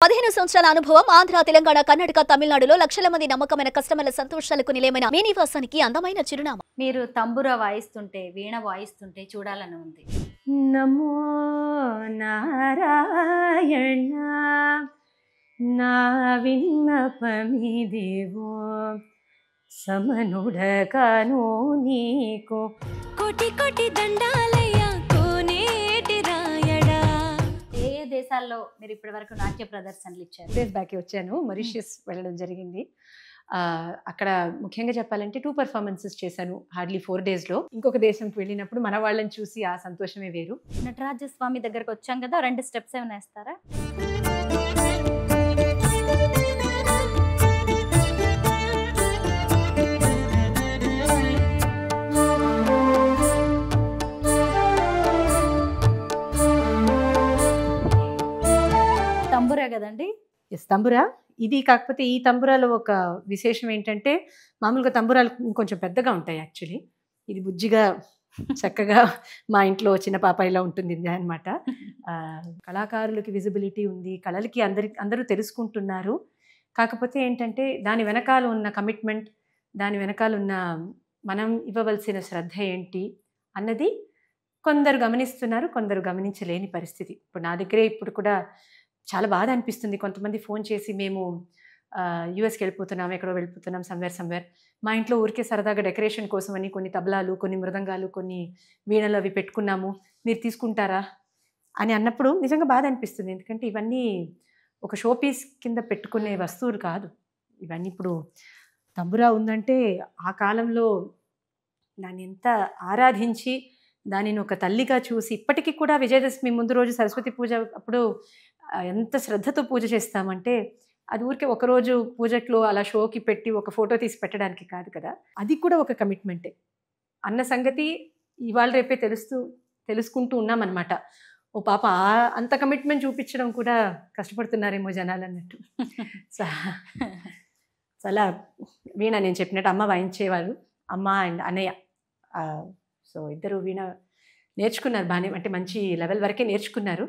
15 సంవత్సరాల అనుభవం ఆంధ్ర, తెలంగాణ, కర్ణాటక, తమిళనాడులో లక్షల మంది నమ్మకమైన కస్టమర్ల సంతోషాలకు నిలయమైన మీ నివాసానికి అందమైన చిరునామా. మీరు తంబుర వాయిస్తుంటే, వీణ వాయిస్తుంటే చూడాలని ఉంది. నమో నారాయణ నా విన్నపమిదివో సమనుడగాను నీకు కోటి కోటి దండాలయ్యా కోనేటి రాయడా. ఏ ఏ దేశాల్లో మీరు ఇప్పటి వరకు నాట్య ప్రదర్శనలు ఇచ్చారు? డేస్ బ్యాక్ వచ్చాను, మారిషియస్ వెళ్ళడం జరిగింది. అక్కడ ముఖ్యంగా చెప్పాలంటే 2 performances చేశాను హార్డ్లీ 4 daysలో. ఇంకొక దేశంకి వెళ్ళినప్పుడు మన వాళ్ళని చూసి ఆ సంతోషమే వేరు. నటరాజ స్వామి దగ్గరకు వచ్చాం కదా, 2 స్టెప్స్ ఏమైనా వేస్తారా? తంబురా కదండి? ఎస్, తంబురా. ఇది కాకపోతే ఈ తంబురాలో ఒక విశేషం ఏంటంటే, మామూలుగా తంబురాలు ఇంకొంచెం పెద్దగా ఉంటాయి యాక్చువల్లీ. ఇది బుజ్జిగా చక్కగా మా ఇంట్లో చిన్న పాపాయిలా ఉంటుంది అనమాట. కళాకారులకి విజిబిలిటీ ఉంది, కళలకి అందరూ తెలుసుకుంటున్నారు. కాకపోతే ఏంటంటే దాని వెనకాల ఉన్న కమిట్మెంట్, దాని వెనకాల ఉన్న మనం ఇవ్వవలసిన శ్రద్ధ ఏంటి అన్నది కొందరు గమనిస్తున్నారు, కొందరు గమనించలేని పరిస్థితి. ఇప్పుడు నా దగ్గరే ఇప్పుడు కూడా చాలా బాధ అనిపిస్తుంది. కొంతమంది ఫోన్ చేసి మేము యూఎస్కి వెళ్ళిపోతున్నాం, ఎక్కడో వెళ్ళిపోతున్నాం, సమ్వేర్ మా ఇంట్లో ఊరికే సరదాగా డెకరేషన్ కోసమని కొన్ని తబలాలు, కొన్ని మృదంగాలు, కొన్ని వీణలు అవి పెట్టుకున్నాము, మీరు తీసుకుంటారా అని అన్నప్పుడు నిజంగా బాధ అనిపిస్తుంది. ఎందుకంటే ఇవన్నీ ఒక షో పీస్ కింద పెట్టుకునే వస్తువులు కాదు. ఇవన్నీ ఇప్పుడు తంబురా ఉందంటే ఆ కాలంలో దాన్ని ఎంత ఆరాధించి దానిని ఒక తల్లిగా చూసి, ఇప్పటికీ కూడా విజయదశమి ముందు రోజు సరస్వతి పూజ అప్పుడు ఎంత శ్రద్ధతో పూజ చేస్తామంటే అది ఊరికే ఒకరోజు పూజట్లో అలా షోకి పెట్టి ఒక ఫోటో తీసి పెట్టడానికి కాదు కదా. అది కూడా ఒక కమిట్మెంటే అన్న సంగతి ఇవాళ రేపే తెలుసుకుంటూ ఉన్నామన్నమాట. ఓ పాప అంత కమిట్మెంట్ చూపించడం కూడా కష్టపడుతున్నారేమో జనాలు అన్నట్టు. చాలా వీణ నేను చెప్పినట్టు అమ్మ వాయించేవారు, అమ్మ అండ్ అన్నయ్య. సో ఇద్దరు వీణ నేర్చుకున్నారు బాగానే, అంటే మంచి లెవెల్ వరకే నేర్చుకున్నారు.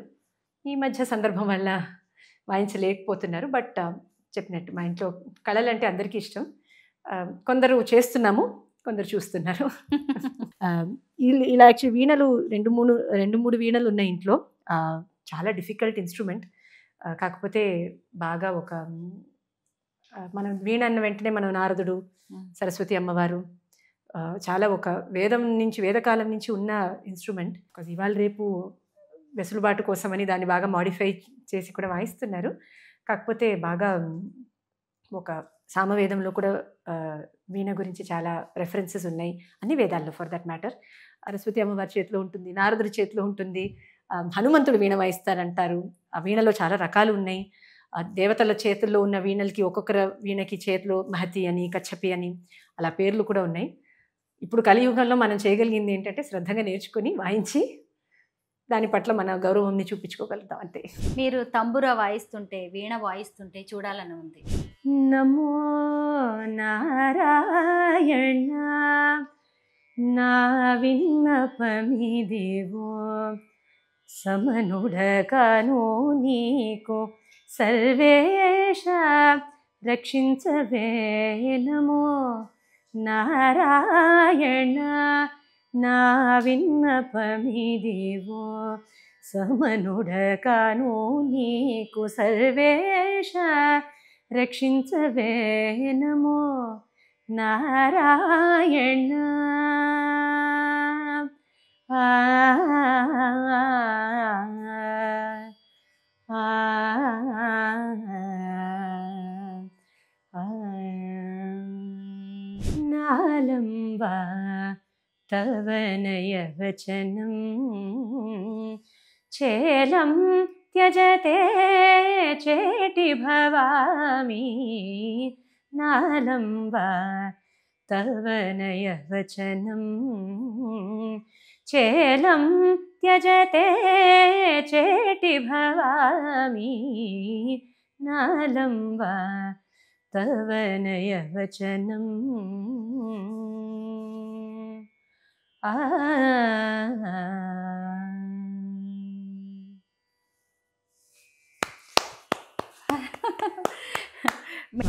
ఈ మధ్య సందర్భం వల్ల వాయించలేకపోతున్నారు. బట్ చెప్పినట్టు మా ఇంట్లో కళలు అంటే అందరికీ ఇష్టం. కొందరు చేస్తున్నాము, కొందరు చూస్తున్నారు. ఇలా యాక్చువల్లీ వీణలు రెండు మూడు వీణలు ఉన్నాయి ఇంట్లో. చాలా డిఫికల్ట్ ఇన్స్ట్రుమెంట్. కాకపోతే బాగా ఒక మనం వీణ అన్న వెంటనే మనం నారదుడు, సరస్వతి అమ్మవారు, చాలా ఒక వేదకాలం నుంచి ఉన్న ఇన్స్ట్రుమెంట్. ఇవాళ రేపు వెసులుబాటు కోసమని దాన్ని బాగా మాడిఫై చేసి కూడా వాయిస్తున్నారు. కాకపోతే బాగా ఒక సామవేదంలో కూడా వీణ గురించి చాలా రెఫరెన్సెస్ ఉన్నాయి, అన్ని వేదాల్లో ఫర్ దట్ మ్యాటర్. సరస్వతి అమ్మవారి చేతిలో ఉంటుంది, నారదుడి చేతిలో ఉంటుంది, హనుమంతుడు వీణ వాయిస్తారంటారు. ఆ వీణలో చాలా రకాలు ఉన్నాయి. దేవతల చేతుల్లో ఉన్న వీణలకి ఒక్కొక్కరు వీణకి చేతిలో మహతి అని, కచ్చపి అని అలా పేర్లు కూడా ఉన్నాయి. ఇప్పుడు కలియుగంలో మనం చేయగలిగింది ఏంటంటే శ్రద్ధగా నేర్చుకుని వాయించి దాని పట్ల మన గౌరవంని చూపించుకోగలుగుతాం అంతే. మీరు తంబుర వాయిస్తుంటే, వీణ వాయిస్తుంటే చూడాలని ఉంది. నమో నారాయణ నా విన్నపమిదివో సమనుడగాను నీకు సర్వేష రక్షించవే. నమో నారాయణ నా విన్నపమిదివో సమనుడగాను నీకు సర్వేష రక్షించవే. నమో నారాయణ. నాలంబా తవ నయవచనం చేలం త్యజతే చేటి భవామి. నాలంబా తవ నయవచనం చేలం త్యజతే చేటి భవామి. నాలంబా తవ నయవచనం.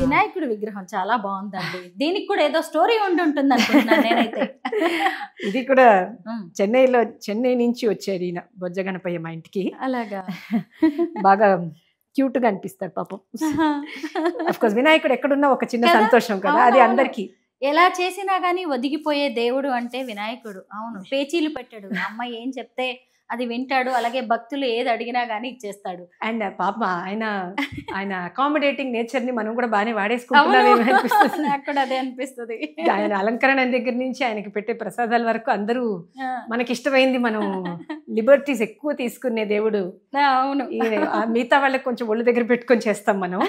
వినాయకుడి విగ్రహం చాలా బాగుందండి. దీనికి కూడా ఏదో స్టోరీ ఉంటుంది అనుకుంటున్నాను నేనైతే. ఇది కూడా చెన్నై నుంచి వచ్చాడు ఈయన బొజ్జ గణపయ్య మా ఇంటికి. అలాగా బాగా క్యూట్ గా అనిపిస్తారు పాపం. అఫ్ కోర్స్ వినాయకుడు ఎక్కడున్నా ఒక చిన్న సంతోషం కదా, అది అందరికి. ఎలా చేసినా గానీ ఒదిగిపోయే దేవుడు అంటే వినాయకుడు. అవును, పేచీలు పెట్టాడు. అమ్మాయి ఏం చెప్తే అది వింటాడు. అలాగే భక్తులు ఏది అడిగినా గానీ ఇచ్చేస్తాడు. అండ్ పాప ఆయన అకామిడేటింగ్ నేచర్ ని మనం కూడా బాగానే వాడేసుకుంటున్నామేమో అనిపిస్తుంది. నాకు కూడా అదే అనిపిస్తుంది. ఆయన అలంకరణ దగ్గర నుంచి ఆయనకి పెట్టే ప్రసాదాల వరకు అందరూ మనకి ఇష్టమైంది మనం లిబర్టీస్ ఎక్కువ తీసుకునే దేవుడు. అవును, మిగతా వాళ్ళకి కొంచెం ఒళ్ళు దగ్గర పెట్టుకొని చేస్తాం మనం.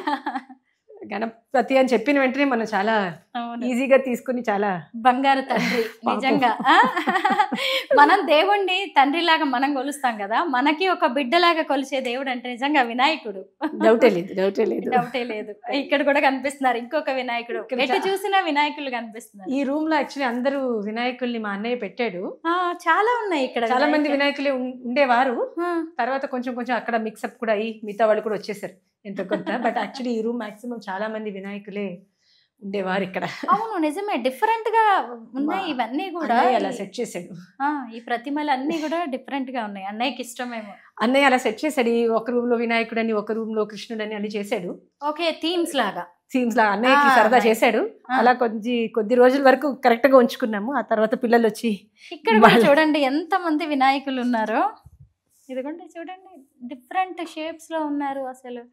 గణపతి అని చెప్పిన వెంటనే మనం చాలా ఈజీగా తీసుకుని చాలా బంగారు తండ్రి. నిజంగా మనం దేవుణ్ణి తండ్రి లాగా మనం కొలుస్తాం కదా, మనకి ఒక బిడ్డలాగా కొలిచే దేవుడు అంటే నిజంగా వినాయకుడు. డౌటే లేదు. ఇక్కడ కూడా కనిపిస్తున్నారు ఇంకొక వినాయకుడు. ఎటు చూసినా వినాయకులు కనిపిస్తున్నారు. ఈ రూమ్ లో యాక్చువల్లీ అందరూ వినాయకుల్ని మా అన్నయ్య పెట్టాడు. చాలా ఉన్నాయి ఇక్కడ. చాలా మంది వినాయకులే ఉండేవారు. తర్వాత కొంచెం అక్కడ మిక్సప్ కూడా అయ్యి మిగతా వాళ్ళు కూడా వచ్చేసారు ఎంత కొంత. బట్ యాక్చువల్లీ ఈ రూమ్ మాక్సిమం చాలా మంది వినాయకులే ఉండేవారు ఇక్కడ. అవును, నిజమే. డిఫరెంట్ గా ఉన్నాయి ఇవన్నీ కూడా. అలా సెట్ చేశాడు. ఈ ప్రతిమలు అన్ని కూడా డిఫరెంట్ గా ఉన్నాయి. అన్నయ్యకి ఇష్టమేమో. అన్నయ్య అలా సెట్ చేశాడు. ఒక రూమ్ లో వినాయకుడు అని, ఒక రూమ్ లో కృష్ణుడు అని అన్ని చేశాడు. ఓకే, థీమ్స్ లాగా అన్నయ్యకి సరదా చేశాడు. అలా కొద్ది రోజుల వరకు కరెక్ట్ గా ఉంచుకున్నాము. ఆ తర్వాత పిల్లలు వచ్చి ఇక్కడ కూడా చూడండి ఎంత మంది వినాయకులు ఉన్నారో. ఇదిగోండి చూడండి, డిఫరెంట్ షేప్స్ లో ఉన్నారు. అసలు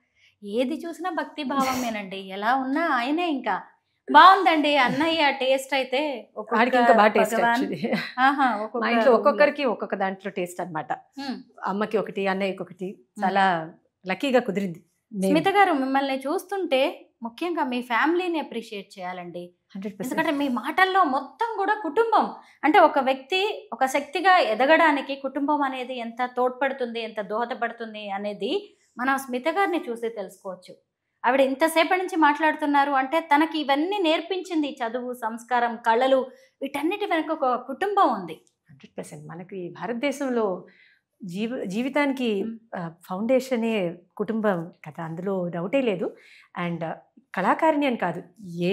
ఏది చూసినా భక్తి భావమేనండి. ఎలా ఉన్నా ఆయనే. ఇంకా బాగుందండి అన్నయ్య టేస్ట్ అయితే. మా ఇంట్లో ఒక్కొక్కరికి ఒక్కొక్క దాంట్లో టేస్ట్ అన్నమాట. అమ్మకి ఒకటి, అన్నయ్యకి ఒకటి. చాలా లక్కీగా కుదిరింది. స్మిత గారు, మిమ్మల్ని చూస్తుంటే ముఖ్యంగా మీ ఫ్యామిలీని అప్రిషియేట్ చేయాలండి. 100%. ఎందుకంటే మీ మాటల్లో మొత్తం కూడా కుటుంబం అంటే ఒక వ్యక్తి ఒక శక్తిగా ఎదగడానికి కుటుంబం అనేది ఎంత తోడ్పడుతుంది, ఎంత దోహదపడుతుంది అనేది మనం స్మిత గారిని చూసి తెలుసుకోవచ్చు. ఆవిడ ఇంతసేపటి నుంచి మాట్లాడుతున్నారు అంటే తనకి ఇవన్నీ నేర్పించింది చదువు, సంస్కారం, కళలు, వీటన్నిటి వెనక ఒక కుటుంబం ఉంది. 100%. మనకి భారతదేశంలో జీవితానికి ఫౌండేషనే కుటుంబం కదా, అందులో డౌటే లేదు. అండ్ కళాకారిణి అని కాదు,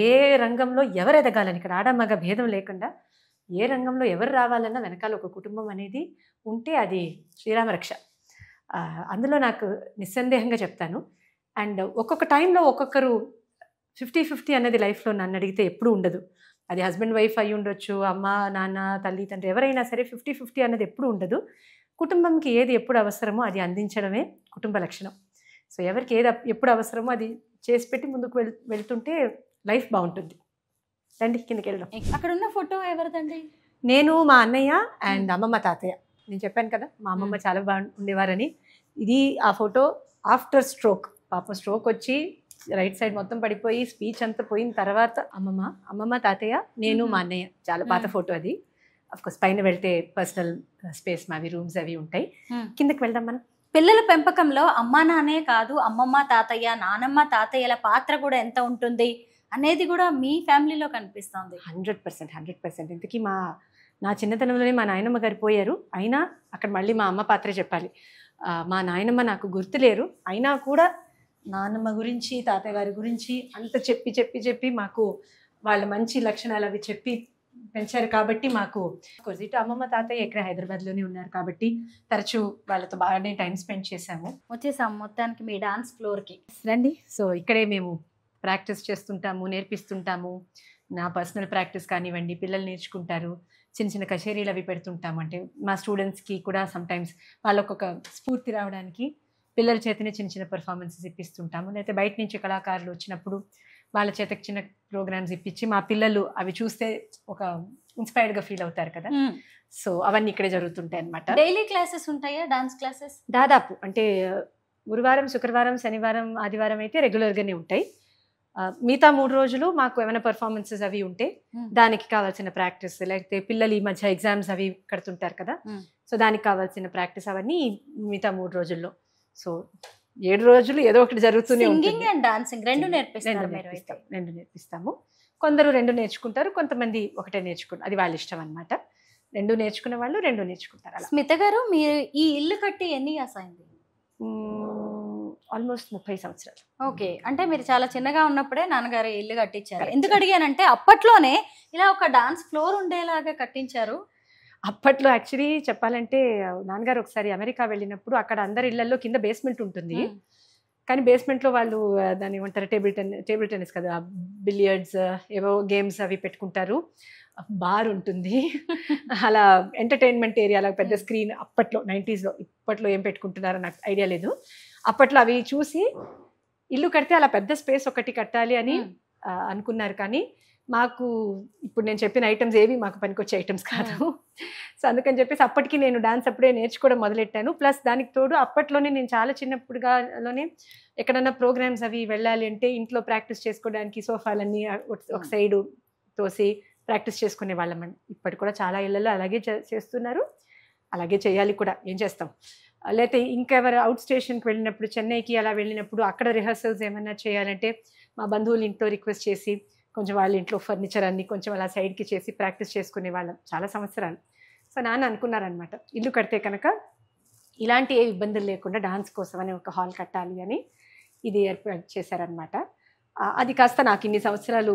ఏ రంగంలో ఎవరు ఎదగాలని, ఇక్కడ ఆడమగ భేదం లేకుండా ఏ రంగంలో ఎవరు రావాలన్నా వెనకాల ఒక కుటుంబం అనేది ఉంటే అది శ్రీరామరక్ష. అందులో నాకు నిస్సందేహంగా చెప్తాను. అండ్ ఒక్కొక్క టైంలో ఒక్కొక్కరు 50-50 అనేది లైఫ్లో నన్ను అడిగితే ఎప్పుడూ ఉండదు. అది హస్బెండ్ వైఫ్ అయి ఉండొచ్చు, అమ్మ నాన్న తల్లి తండ్రి ఎవరైనా సరే 50-50 అనేది ఎప్పుడూ ఉండదు. కుటుంబంకి ఏది ఎప్పుడు అవసరమో అది అందించడమే కుటుంబ లక్షణం. సో ఎవరికి ఏది ఎప్పుడు అవసరమో అది చేసి పెట్టి ముందుకు వెళ్తుంటే లైఫ్ బాగుంటుంది. రండి కిందకి వెళ్దాం. అక్కడ ఉన్న ఫోటో ఎవరిదండి? నేను, మా అన్నయ్య అండ్ అమ్మమ్మ తాతయ్య. నేను చెప్పాను కదా మా అమ్మమ్మ చాలా ఉండేవారని. ఇది ఆ ఫోటో ఆఫ్టర్ స్ట్రోక్. పాపం స్ట్రోక్ వచ్చి రైట్ సైడ్ మొత్తం పడిపోయి స్పీచ్ అంతా పోయిన తర్వాత అమ్మమ్మ తాతయ్య, నేను, మా అన్నయ్య. చాలా పాత ఫోటో అది. అఫ్కోర్స్ పైన వెళ్తే పర్సనల్ స్పేస్ మావి రూమ్స్ అవి ఉంటాయి. కిందకి వెళ్దాం మనం. పిల్లల పెంపకంలో అమ్మా నాన్నే కాదు, అమ్మమ్మ తాతయ్య, నానమ్మ తాతయ్యల పాత్ర కూడా ఎంత ఉంటుంది అనేది కూడా మీ ఫ్యామిలీలో కనిపిస్తుంది. 100%. ఇంతకీ నా చిన్నతనంలోనే మా నాయనమ్మ గారు పోయారు. అయినా అక్కడ మళ్ళీ మా అమ్మ పాత్రే చెప్పాలి. మా నాయనమ్మ నాకు గుర్తులేరు, అయినా కూడా నాన్నమ్మ గురించి, తాతయ్య గారి గురించి అంత చెప్పి మాకు వాళ్ళ మంచి లక్షణాలు అవి చెప్పి పెంచారు. కాబట్టి మాకు ఇటు అమ్మమ్మ తాతయ్య ఇక్కడ హైదరాబాద్లోనే ఉన్నారు కాబట్టి తరచూ వాళ్ళతో బాగానే టైం స్పెండ్ చేశాము. వచ్చేసాం మొత్తానికి మీ డాన్స్ ఫ్లోర్కి. రండి. సో ఇక్కడే మేము ప్రాక్టీస్ చేస్తుంటాము, నేర్పిస్తుంటాము. నా పర్సనల్ ప్రాక్టీస్ కానివ్వండి, పిల్లలు నేర్చుకుంటారు. చిన్న కచేరీలు అవి పెడుతుంటాము. అంటే మా స్టూడెంట్స్కి కూడా సమ్టైమ్స్ వాళ్ళకు ఒక స్ఫూర్తి రావడానికి పిల్లల చేతనే చిన్న పర్ఫార్మెన్సెస్ ఇప్పిస్తుంటాము. లేకపోతే బయట నుంచి కళాకారులు వచ్చినప్పుడు వాళ్ళ చేతకి చిన్న ప్రోగ్రామ్స్ ఇప్పించి మా పిల్లలు అవి చూస్తే ఒక ఇన్స్పైర్డ్గా ఫీల్ అవుతారు కదా. సో అవన్నీ ఇక్కడే జరుగుతుంటాయి అన్నమాట. డైలీ క్లాసెస్ ఉంటాయా డాన్స్ క్లాసెస్? దాదాపు అంటే గురువారం, శుక్రవారం, శనివారం, ఆదివారం అయితే రెగ్యులర్గానే ఉంటాయి. మిగతా 3 రోజులు మాకు ఏమైనా పర్ఫార్మెన్సెస్ అవి ఉంటే దానికి కావాల్సిన ప్రాక్టీస్, లేకపోతే పిల్లలు ఈ మధ్య ఎగ్జామ్స్ అవి కడుతుంటారు కదా, సో దానికి కావాల్సిన ప్రాక్టీస్ అవన్నీ మిగతా 3 రోజుల్లో. సో 7 రోజులు ఏదో ఒకటి జరుగుతూనే ఉంటుంది. సింగింగ్ అండ్ డాన్సింగ్ రెండు నేర్పిస్తాము. కొందరు 2 నేర్చుకుంటారు, కొంతమంది ఒకటే నేర్చుకుంటారు. అది వాళ్ళ ఇష్టం అన్నమాట. 2 నేర్చుకునే వాళ్ళు 2 నేర్చుకుంటారు. అలా. స్మిత గారు, మీరు ఈ ఇల్లు కట్టి ఎన్ని ఇయర్స్ అయింది? ఆల్మోస్ట్ 30 సంవత్సరాలు. ఓకే, అంటే మీరు చాలా చిన్నగా ఉన్నప్పుడే నాన్నగారు ఇల్లు కట్టించారు. Correct. ఎందుకు అడిగానంటే అప్పట్లోనే ఇలా ఒక డాన్స్ ఫ్లోర్ ఉండేలాగా కట్టించారు. అప్పట్లో యాక్చువల్లీ చెప్పాలంటే నాన్నగారు ఒకసారి అమెరికా వెళ్ళినప్పుడు అక్కడ అందరి ఇళ్లలో కింద బేస్మెంట్ ఉంటుంది. కానీ బేస్మెంట్లో వాళ్ళు దాన్ని ఏమంటారు, టేబుల్ టెన్నిస్ కదా, బిలియర్డ్స్, ఏవో గేమ్స్ అవి పెట్టుకుంటారు. బార్ ఉంటుంది. అలా ఎంటర్టైన్మెంట్ ఏరియా, అలా పెద్ద స్క్రీన్. అప్పట్లో 90s ఇప్పట్లో ఏం పెట్టుకుంటున్నారో నాకు ఐడియా లేదు. అప్పట్లో అవి చూసి ఇల్లు కడితే అలా పెద్ద స్పేస్ ఒకటి కట్టాలి అని అనుకున్నారు. కానీ మాకు ఇప్పుడు నేను చెప్పిన ఐటమ్స్ ఏవి మాకు పనికొచ్చే ఐటమ్స్ కాదు. సో అందుకని చెప్పేసి అప్పటికి నేను డాన్స్ అప్పుడే నేర్చుకోవడం మొదలెట్టాను. ప్లస్ దానికి తోడు అప్పట్లోనే నేను చాలా చిన్నప్పుడుగానే ఎక్కడన్నా ప్రోగ్రామ్స్ అవి వెళ్ళాలి అంటే ఇంట్లో ప్రాక్టీస్ చేసుకోవడానికి సోఫాలన్నీ ఒక సైడు తోసి ప్రాక్టీస్ చేసుకునే వాళ్ళమండి. ఇప్పటి కూడా చాలా ఇళ్ళల్లో అలాగే చేస్తున్నారు, అలాగే చేయాలి కూడా. ఏం చేస్తాం. లేకపోతే ఇంకెవరు అవుట్ స్టేషన్కి వెళ్ళినప్పుడు, చెన్నైకి అలా వెళ్ళినప్పుడు అక్కడ రిహర్సల్స్ ఏమన్నా చేయాలంటే మా బంధువులు ఇంట్లో రిక్వెస్ట్ చేసి కొంచెం వాళ్ళ ఇంట్లో ఫర్నిచర్ అన్ని కొంచెం అలా సైడ్కి చేసి ప్రాక్టీస్ చేసుకునే వాళ్ళం చాలా సంవత్సరాలు. సో నాన్న అనుకున్నారనమాట, ఇల్లు కడితే కనుక ఇలాంటి ఏ ఇబ్బందులు లేకుండా డాన్స్ కోసం అని ఒక హాల్ కట్టాలి అని ఇది ఏర్పాటు చేశారనమాట. అది కాస్త నాకు ఇన్ని సంవత్సరాలు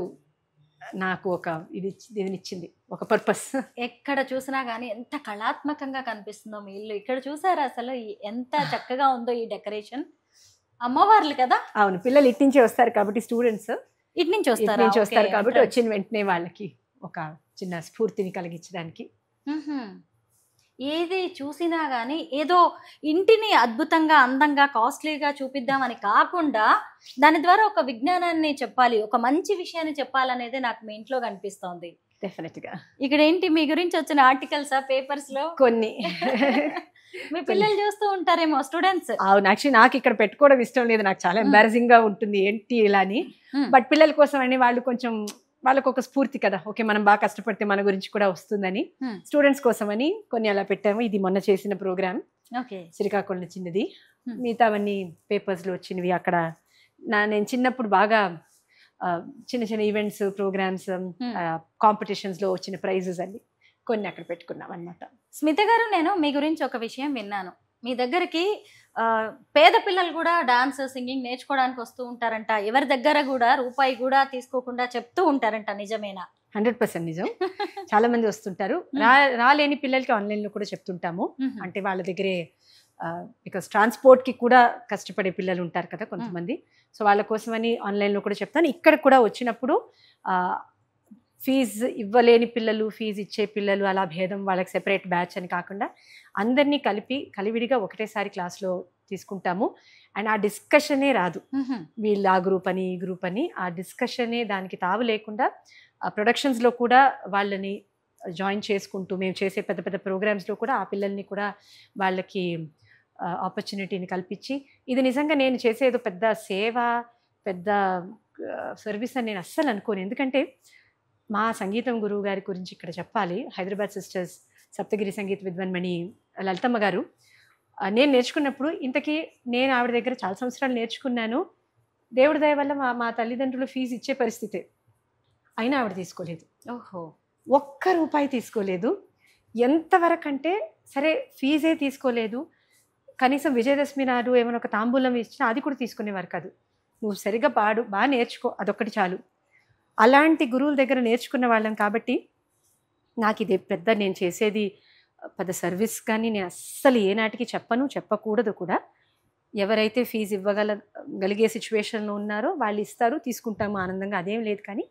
నాకు ఒక ఇదినిచ్చింది, ఒక పర్పస్. ఎక్కడ చూసినా కానీ ఎంత కళాత్మకంగా కనిపిస్తుందో మీ ఇల్లు. ఇక్కడ చూసారా అసలు ఎంత చక్కగా ఉందో ఈ డెకరేషన్. అమ్మవార్లు కదా. అవును, పిల్లలు ఇటు నుంచే వస్తారు కాబట్టి స్టూడెంట్స్ ఇటు నుంచి వస్తారు కాబట్టి వచ్చిన వెంటనే వాళ్ళకి ఒక చిన్న స్ఫూర్తిని కలిగించడానికి. ఏది చూసినా గానీ ఏదో ఇంటిని అద్భుతంగా, అందంగా, కాస్ట్లీగా చూపిద్దామని కాకుండా దాని ద్వారా ఒక విజ్ఞానాన్ని చెప్పాలి, ఒక మంచి విషయాన్ని చెప్పాలనేది నాకు మీ ఇంట్లో కనిపిస్తోంది. డెఫినెట్ గా. ఇక్కడ ఏంటి మీ గురించి వచ్చిన ఆర్టికల్స్ పేపర్స్ లో కొన్ని మీ పిల్లలు చూస్తూ ఉంటారేమో, స్టూడెంట్స్. అవును, యాక్చువల్లీ నాకు ఇక్కడ పెట్టుకోవడం ఇష్టం లేదు, నాకు చాలా ఎంబారసింగ్ గా ఉంటుంది ఏంటి ఇలా అని. బట్ పిల్లల కోసం అని వాళ్ళు కొంచెం వాళ్ళకు ఒక స్ఫూర్తి కదా, ఓకే మనం బాగా కష్టపడితే మన గురించి కూడా వస్తుందని స్టూడెంట్స్ కోసం అని కొన్ని అలా పెట్టాము. ఇది మొన్న చేసిన ప్రోగ్రామ్ శ్రీకాకుళం చిన్నది, మిగతావన్నీ పేపర్స్ లో వచ్చినవి. అక్కడ నేను చిన్నప్పుడు బాగా చిన్న చిన్న ఈవెంట్స్, ప్రోగ్రామ్స్, కాంపిటీషన్స్ లో వచ్చిన ప్రైజెస్ అన్ని కొన్ని అక్కడ పెట్టుకున్నాం అన్నమాట. స్మిత గారు, నేను మీ గురించి ఒక విషయం విన్నాను. మీ దగ్గరికి పేద పిల్లలు కూడా డాన్స్, సింగింగ్ నేర్చుకోవడానికి వస్తూ ఉంటారంట. ఎవరి దగ్గర కూడా రూపాయి కూడా తీసుకోకుండా చెప్తూ ఉంటారంట. నిజమేనా? 100% నిజం. చాలా మంది వస్తుంటారు. రాలేని పిల్లలకి ఆన్లైన్ లో కూడా చెప్తుంటాము. అంటే వాళ్ళ దగ్గరే బికాస్ ట్రాన్స్పోర్ట్ కి కూడా కష్టపడే పిల్లలు ఉంటారు కదా కొంతమంది. సో వాళ్ళ కోసమని ఆన్లైన్ లో కూడా చెప్తాను. ఇక్కడ కూడా వచ్చినప్పుడు ఫీజు ఇవ్వలేని పిల్లలు, ఫీజు ఇచ్చే పిల్లలు, అలా భేదం, వాళ్ళకి సెపరేట్ బ్యాచ్ అని కాకుండా అందరినీ కలివిడిగా ఒకటేసారి క్లాస్లో తీసుకుంటాము. అండ్ ఆ డిస్కషనే రాదు, వీళ్ళు ఆ గ్రూప్ అని ఈ గ్రూప్ అని, ఆ డిస్కషనే దానికి తావు లేకుండా ప్రొడక్షన్స్లో కూడా వాళ్ళని జాయిన్ చేసుకుంటూ మేము చేసే పెద్ద పెద్ద ప్రోగ్రామ్స్లో కూడా ఆ పిల్లల్ని కూడా వాళ్ళకి ఆపర్చునిటీని కల్పించి, ఇది నిజంగా నేను చేసేదో పెద్ద సేవ, పెద్ద సర్వీస్ అని నేను అస్సలు అనుకోను. ఎందుకంటే మా సంగీతం గురువు గారి గురించి ఇక్కడ చెప్పాలి. హైదరాబాద్ సిస్టర్స్, సప్తగిరి సంగీత విద్వాన్మణి లలితమ్మ గారు. నేను నేర్చుకున్నప్పుడు ఇంతకీ నేను ఆవిడ దగ్గర చాలా సంవత్సరాలు నేర్చుకున్నాను. దేవుడి దయ వల్ల మా తల్లిదండ్రులు ఫీజు ఇచ్చే పరిస్థితే, అయినా ఆవిడ తీసుకోలేదు. ఓహో, ఒక్క రూపాయి తీసుకోలేదు. ఎంతవరకు అంటే సరే ఫీజే తీసుకోలేదు, కనీసం విజయదశమి నాడు ఏమైనా ఒక తాంబూలం ఇచ్చినా అది కూడా తీసుకునేవారు కాదు. నువ్వు సరిగ్గా పాడు, బాగా నేర్చుకో, అదొక్కటి చాలు. అలాంటి గురువుల దగ్గర నేర్చుకున్న వాళ్ళం కాబట్టి నాకు ఇది పెద్ద, నేను చేసేది పెద్ద సర్వీస్ కానీ నేను అస్సలు ఏనాటికి చెప్పను, చెప్పకూడదు కూడా. ఎవరైతే ఫీజు ఇవ్వగలిగే సిచ్యువేషన్లో ఉన్నారో వాళ్ళు ఇస్తారు, తీసుకుంటాము ఆనందంగా, అదేం లేదు. కానీ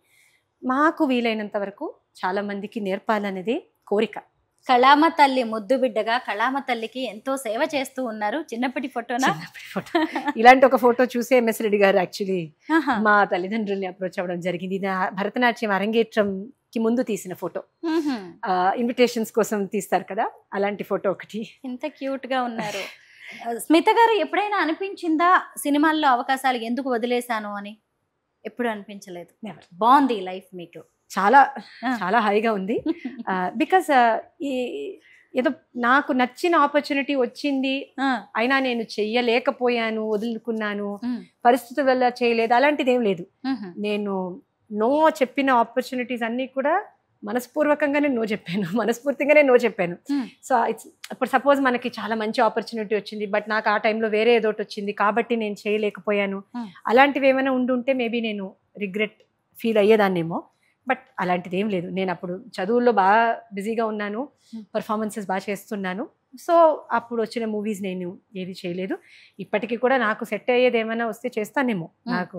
మాకు వీలైనంత వరకు చాలామందికి నేర్పాలనేది కోరిక. కళామ తల్లి ముద్దు బిడ్డగా కళామ తల్లికి ఎంతో సేవ చేస్తూ ఉన్నారు. చిన్నప్పటి ఫోటోనా? ఇలాంటి ఒక ఫోటో చూసే ఎంఎస్ రెడ్డి గారు యాక్చువల్లీ మా తల్లిదండ్రుల్ని అప్రోచ్ అవ్వడం జరిగింది. ఇది భరతనాట్యం అరంగేట్రంకి ముందు తీసిన ఫోటో. ఇన్విటేషన్స్ కోసం తీస్తారు కదా, అలాంటి ఫోటో ఒకటి. ఎంత క్యూట్ గా ఉన్నారు. స్మిత గారు, ఎప్పుడైనా అనిపించిందా సినిమాల్లో అవకాశాలు ఎందుకు వదిలేశాను అని? ఎప్పుడు అనిపించలేదు. బాగుంది లైఫ్ మీకు, చాలా చాలా హాయిగా ఉంది. బికాస్ ఏదో నాకు నచ్చిన ఆపర్చునిటీ వచ్చింది, అయినా నేను చెయ్యలేకపోయాను, వదులుకున్నాను, పరిస్థితుల వల్ల చేయలేదు, అలాంటిది ఏం లేదు. నేను నో చెప్పిన ఆపర్చునిటీస్ అన్నీ కూడా మనస్పూర్వకంగానే నో చెప్పాను, మనస్ఫూర్తిగానే నో చెప్పాను. సో ఇప్పుడు సపోజ్ మనకి చాలా మంచి ఆపర్చునిటీ వచ్చింది, బట్ నాకు ఆ టైంలో వేరే ఏదో ఒకటి వచ్చింది కాబట్టి నేను చేయలేకపోయాను, అలాంటివి ఏమైనా ఉండుంటే మేబీ నేను రిగ్రెట్ ఫీల్ అయ్యేదాన్నేమో. బట్ అలాంటిది ఏం లేదు. నేను అప్పుడు చదువుల్లో బాగా బిజీగా ఉన్నాను, పర్ఫార్మెన్సెస్ బాగా చేస్తున్నాను. సో అప్పుడు వచ్చిన మూవీస్ నేను ఏది చేయలేదు. ఇప్పటికీ కూడా నాకు సెట్ అయ్యేది ఏమైనా వస్తే చేస్తానేమో, నాకు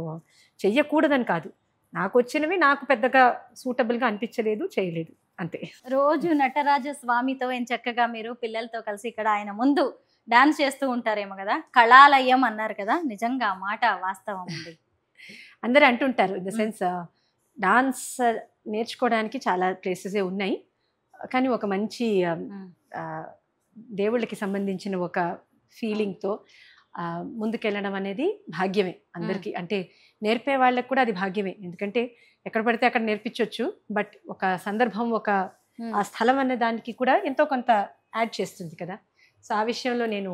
చెయ్యకూడదని కాదు, నాకు వచ్చినవి నాకు పెద్దగా సూటబుల్గా అనిపించలేదు, చేయలేదు, అంతే. రోజు నటరాజ స్వామితో ఏం చక్కగా మీరు పిల్లలతో కలిసి ఇక్కడ ఆయన ముందు డాన్స్ చేస్తూ ఉంటారేమో కదా, కళాలయం అన్నారు కదా, నిజంగా ఆ మాట వాస్తవం ఉంది. అందరూ అంటుంటారు, ఇన్ ద సెన్స్ డాన్స్ నేర్చుకోవడానికి చాలా ప్లేసెసే ఉన్నాయి, కానీ ఒక మంచి దేవుళ్ళకి సంబంధించిన ఒక ఫీలింగ్తో ముందుకెళ్ళడం అనేది భాగ్యమే అందరికీ. అంటే నేర్పే వాళ్ళకి కూడా అది భాగ్యమే, ఎందుకంటే ఎక్కడ పడితే అక్కడ నేర్పించవచ్చు, బట్ ఒక సందర్భం, ఒక ఆ స్థలం అనే దానికి కూడా ఎంతో కొంత యాడ్ చేస్తుంది కదా. సో ఆ విషయంలో నేను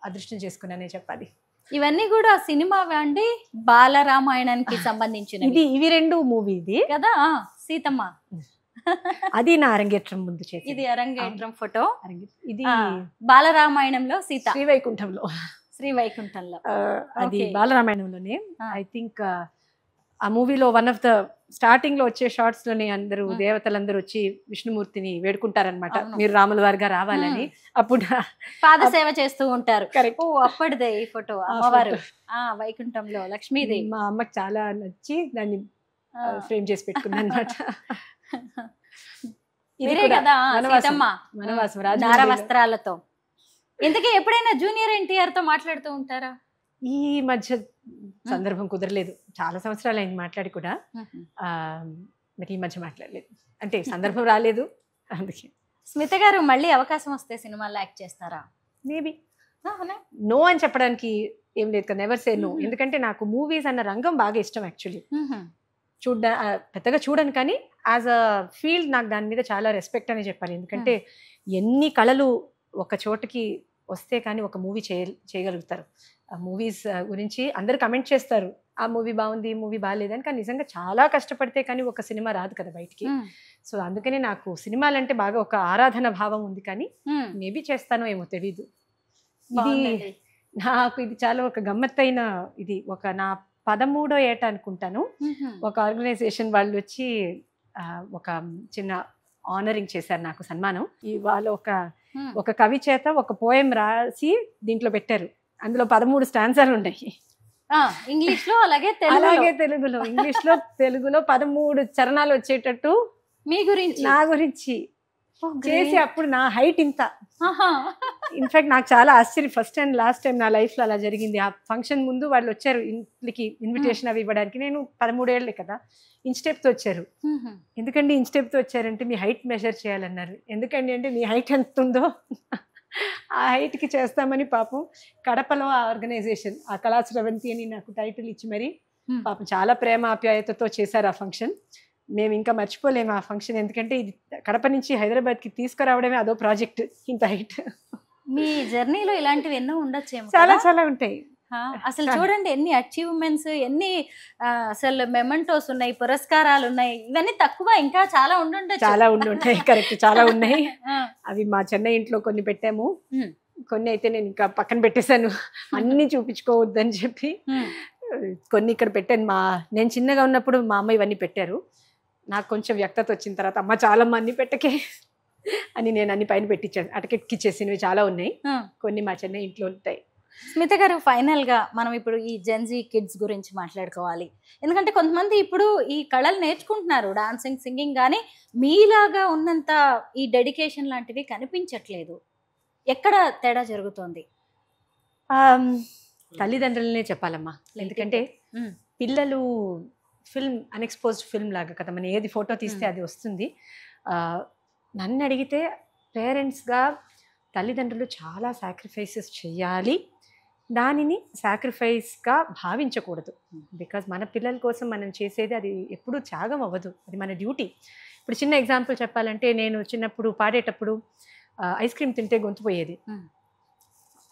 అదృష్టం చేసుకున్నానే చెప్పాలి. ఇవన్నీ కూడా సినిమా అండి, బాలరామాయణానికి సంబంధించిన ఇవి రెండు మూవీ ఇది కదా. సీతమ్మ అది నా అరంగేట్రం ముందు చేసి, ఇది అరంగేట్రం ఫోటో. ఇది బాలరామాయణంలో సీత శ్రీవైకుంఠంలో, శ్రీవైకుంఠంలో అది బాలరామాయణంలోనే. ఐ థింక్ ఆ మూవీలో వన్ ఆఫ్ ద స్టార్టింగ్ లో వచ్చే షార్ట్స్ లోనే అందరూ దేవతలందరూ వచ్చి విష్ణుమూర్తిని వేడుకుంటారనమాట, మీరు రాముల వారిగా రావాలని. అప్పుడు పాద సేవ చేస్తూ ఉంటారు. కరెక్ట్. ఓ అప్పటిదే ఈ ఫోటో, అమ్మవారు వైకుంఠంలో లక్ష్మీదేవి. మా అమ్మకి చాలా నచ్చి దాన్ని ఫ్రేమ్ చేసి పెట్టుకున్నాను అనమాట. మీరే కదా సీతమ్మ నార వస్త్రాలతో. ఇంతకీ ఎప్పుడైనా జూనియర్ ఎన్టీఆర్ తో మాట్లాడుతూ ఉంటారా? ఈ మధ్య సందర్భం కుదరలేదు, చాలా సంవత్సరాలు అయింది మాట్లాడి కూడా, మరి ఈ మధ్య మాట్లాడలేదు, అంటే సందర్భం రాలేదు అందుకే. స్మిత గారు మళ్ళీ అవకాశం వస్తే సినిమాలో యాక్ట్ చేస్తారా? మేబీ. నో అని చెప్పడానికి ఏం లేదు కదా, నెవర్ సే నో. ఎందుకంటే నాకు మూవీస్ అన్న రంగం బాగా ఇష్టం యాక్చువల్లీ. పెద్దగా చూడను, కానీ యాజ్ అ ఫీల్డ్ నాకు దాని మీద చాలా రెస్పెక్ట్ అని చెప్పాలి. ఎందుకంటే ఎన్ని కళలు ఒక చోటకి వస్తే కానీ ఒక మూవీ చేయగలుగుతారు. ఆ మూవీస్ గురించి అందరు కమెంట్ చేస్తారు, ఆ మూవీ బాగుంది, ఈ మూవీ బాగాలేదని, కానీ నిజంగా చాలా కష్టపడితే కానీ ఒక సినిమా రాదు కదా బయటికి. సో అందుకని నాకు సినిమాలంటే బాగా ఒక ఆరాధన భావం ఉంది, కానీ మేబీ చేస్తానో ఏమో తెలీదు. ఇది చాలా ఒక గమ్మత్తైన ఇది. ఒక నా 13వ ఏట అనుకుంటాను, ఒక ఆర్గనైజేషన్ వాళ్ళు వచ్చి ఒక చిన్న ఆనరింగ్ చేశారు, నాకు సన్మానం. వాళ్ళు ఒక కవి చేత ఒక పోయం రాసి దీంట్లో పెట్టారు. అందులో 13 స్టాన్సాలు ఉన్నాయి, ఇంగ్లీష్ లో అలాగే తెలుగులో. ఇంగ్లీష్ లో తెలుగులో 13 చరణాలు వచ్చేటట్టు మీ గురించి, నా గురించి చేసి, అప్పుడు నా హైట్ ఇంత. ఇన్ఫాక్ట్ నాకు చాలా ఆశ్చర్యం, ఫస్ట్ అండ్ లాస్ట్ టైం నా లైఫ్ లో అలా జరిగింది. ఆ ఫంక్షన్ ముందు వాళ్ళు వచ్చారు ఇంటికి ఇన్విటేషన్ అవి ఇవ్వడానికి. నేను 13 ఏళ్ళే కదా, ఇంచ్ టేప్తో వచ్చారు. ఎందుకండి ఇంచ్ టేప్తో వచ్చారంటే మీ హైట్ మెజర్ చేయాలన్నారు. ఎందుకండి అంటే మీ హైట్ ఎంత ఉందో ఆ హైట్కి చేస్తామని పాపం కడపలో ఆ ఆర్గనైజేషన్, ఆ కళాశ్రవంతి అని నాకు టైటిల్ ఇచ్చి మరి పాపం చాలా ప్రేమ ఆప్యాయతతో చేశారు ఆ ఫంక్షన్. మేము ఇంకా మర్చిపోలేము ఆ ఫంక్షన్, ఎందుకంటే ఇది కడప నుంచి హైదరాబాద్కి తీసుకురావడమే అదో ప్రాజెక్ట్, ఇంత హైట్. మీ జర్నీలో ఇలాంటివి ఎన్నో ఉండొచ్చేమో. చాలా చాలా ఉంటాయి. అసలు చూడండి ఎన్ని అచీవ్మెంట్స్, ఎన్ని అసలు మెమెంటోస్ ఉన్నాయి, పురస్కారాలు ఉన్నాయి. ఇవన్నీ తక్కువ, ఇంకా చాలా ఉండుంటాయి. చాలా ఉండుంటాయి, కరెక్ట్, చాలా ఉన్నాయి. అవి మా చెన్నై ఇంట్లో కొన్ని పెట్టాము, కొన్ని అయితే నేను ఇంకా పక్కన పెట్టేశాను, అన్ని చూపించుకోవద్దని చెప్పి. కొన్ని ఇక్కడ పెట్టాను. నేను చిన్నగా ఉన్నప్పుడు మా అమ్మ ఇవన్నీ పెట్టారు. నాకు కొంచెం వ్యక్తత వచ్చిన తర్వాత అమ్మ చాలమ్మ అన్ని పెట్టకే అని నేను అన్ని పైన పెట్టించాను. అటకెక్కిచ్చేసినవి చాలా ఉన్నాయి, కొన్ని మా చెన్నై ఇంట్లో ఉంటాయి. స్మిత గారు, ఫైనల్ గా మనం ఇప్పుడు ఈ జెన్జీ కిడ్స్ గురించి మాట్లాడుకోవాలి. ఎందుకంటే కొంతమంది ఇప్పుడు ఈ కళలు నేర్చుకుంటున్నారు, డాన్సింగ్, సింగింగ్, కానీ మీలాగా ఉన్నంత ఈ డెడికేషన్ లాంటివి కనిపించట్లేదు. ఎక్కడ తేడా జరుగుతోంది? తల్లిదండ్రులనే చెప్పాలమ్మా. ఎందుకంటే పిల్లలు ఫిల్మ్, అన్ఎక్స్పోజ్డ్ ఫిల్మ్ లాగా కదా, మనం ఏది ఫోటో తీస్తే అది వస్తుంది. నన్ను అడిగితే పేరెంట్స్గా తల్లిదండ్రులు చాలా సాక్రిఫైసెస్ చేయాలి, దానిని సాక్రిఫైస్గా భావించకూడదు. బికాజ్ మన పిల్లల కోసం మనం చేసేది అది ఎప్పుడూ త్యాగం అవ్వదు, అది మన డ్యూటీ. ఇప్పుడు చిన్న ఎగ్జాంపుల్ చెప్పాలంటే, నేను చిన్నప్పుడు పాడేటప్పుడు ఐస్ క్రీమ్ తింటే గొంతు పోయేది.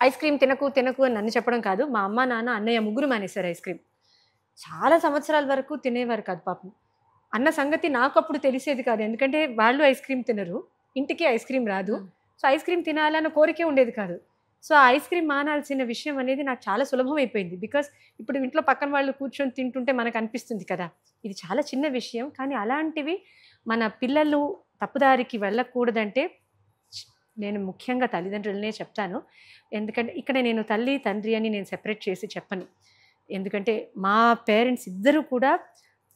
ఐస్ క్రీమ్ తినకు తినకు అని నన్ను చెప్పడం కాదు, మా అమ్మ నాన్న అన్నయ్య ముగ్గురు మానేశారు ఐస్ క్రీమ్. చాలా సంవత్సరాల వరకు తినేవారు కాదు పాపం. అన్న సంగతి నాకు అప్పుడు తెలిసేది కాదు. ఎందుకంటే వాళ్ళు ఐస్ క్రీమ్ తినరు, ఇంటికి ఐస్ క్రీమ్ రాదు. సో ఐస్ క్రీమ్ తినాలన్న కోరికే ఉండేది కాదు. సో ఆ ఐస్ క్రీమ్ మానాల్సిన విషయం అనేది నాకు చాలా సులభం అయిపోయింది. బికాస్ ఇప్పుడు ఇంట్లో పక్కన వాళ్ళు కూర్చొని తింటుంటే మనకు అనిపిస్తుంది కదా, ఇది చాలా చిన్న విషయం. కానీ అలాంటివి మన పిల్లలు తప్పుదారికి వెళ్ళకూడదంటే నేను ముఖ్యంగా తల్లిదండ్రులనే చెప్తాను. ఎందుకంటే ఇక్కడ నేను తల్లి తండ్రి అని నేను సెపరేట్ చేసి చెప్పను. ఎందుకంటే మా పేరెంట్స్ ఇద్దరు కూడా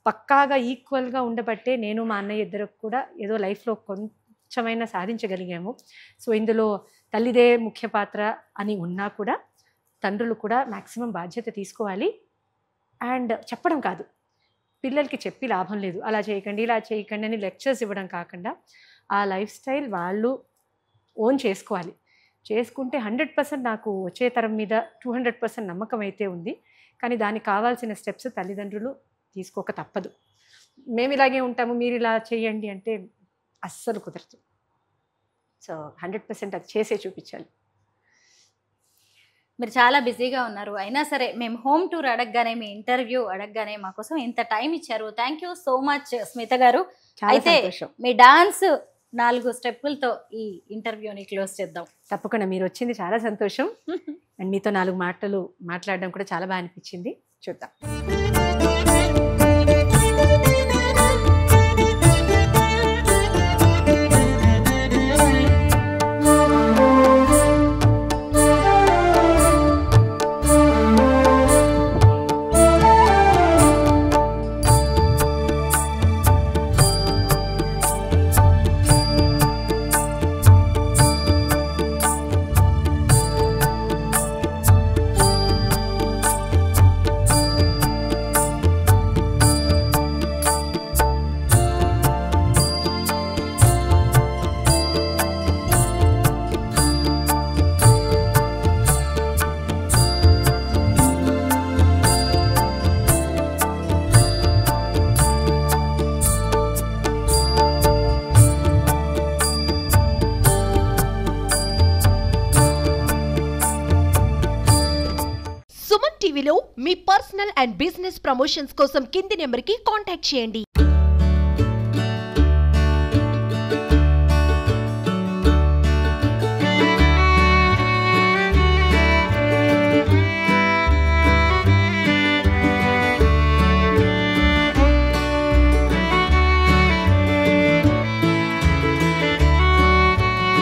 పక్కాగా ఈక్వల్గా ఉండబట్టే నేను మా అన్నయ్య ఇద్దరు కూడా ఏదో లైఫ్లో కొంచెమైనా సాధించగలిగాము. సో ఇందులో తల్లిదే ముఖ్య పాత్ర అని ఉన్నా కూడా తండ్రులు కూడా మ్యాక్సిమం బాధ్యత తీసుకోవాలి. అండ్ చెప్పడం కాదు, పిల్లలకి చెప్పి లాభం లేదు, అలా చేయకండి ఇలా చేయకండి అని లెక్చర్స్ ఇవ్వడం కాకుండా ఆ లైఫ్ స్టైల్ వాళ్ళు ఓన్ చేసుకోవాలి. చేసుకుంటే 100% నాకు వచ్చే తరం మీద 200% నమ్మకం అయితే ఉంది. కానీ దానికి కావాల్సిన స్టెప్స్ తల్లిదండ్రులు తీసుకోక తప్పదు. మేము ఇలాగే ఉంటాము మీరు ఇలా చేయండి అంటే అస్సలు కుదరదు. సో 100% అది చేసే చూపించాలి. మీరు చాలా బిజీగా ఉన్నారు, అయినా సరే మేము హోమ్ టూర్ అడగగానే మీ ఇంటర్వ్యూ అడగగానే మా కోసం ఇంత టైం ఇచ్చారు. Thank you so much Smita గారు. అయితే మీ డాన్స్ 4 స్టెప్పులతో ఈ ఇంటర్వ్యూని క్లోజ్ చేద్దాం. తప్పకుండా, మీరు వచ్చింది చాలా సంతోషం. అండ్ మీతో 4 మాటలు మాట్లాడడం కూడా చాలా బాగా అనిపించింది. చూద్దాం. సుమన్ టీవీలో మీ పర్సనల్ అండ్ బిజినెస్ ప్రమోషన్స్ కోసం కింది నెంబర్కి కాంటాక్ట్ చేయండి.